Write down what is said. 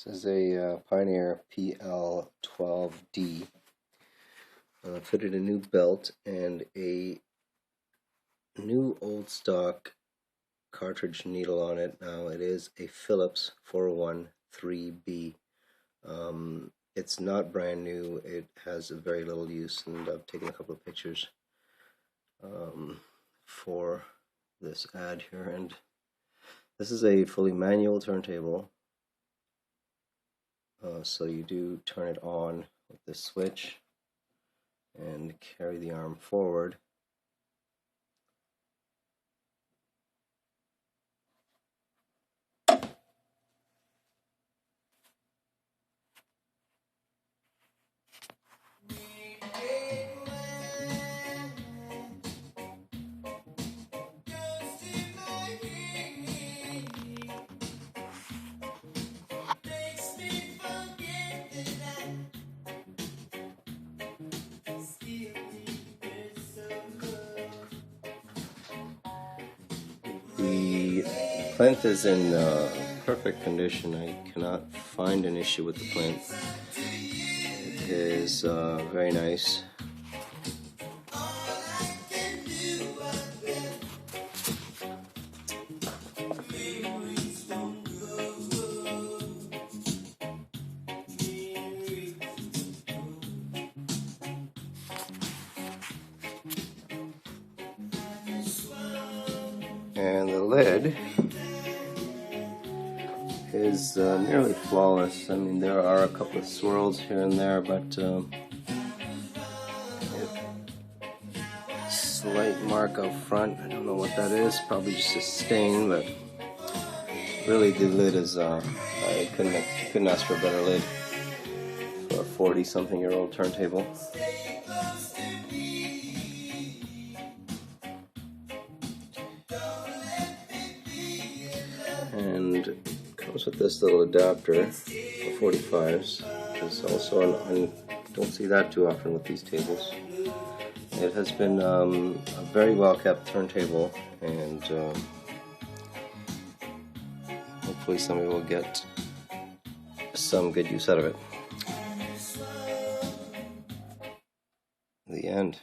This is a Pioneer PL12D. Fitted a new belt and a new old stock cartridge needle on it. Now it is a Phillips 401 3B. It's not brand new. It has very little use, and I've taken a couple of pictures for this ad here. And this is a fully manual turntable. So you do turn it on with the switch and carry the arm forward. The plinth is in perfect condition. I cannot find an issue with the plinth. It is very nice. And the lid is nearly flawless. I mean, there are a couple of swirls here and there, but slight mark out front. I don't know what that is. Probably just a stain, but really the lid is. I couldn't ask for a better lid for a 40-something-year-old turntable. And it comes with this little adapter for 45s. There's also I don't see that too often with these tables. It has been a very well kept turntable, and hopefully somebody will get some good use out of it. The end.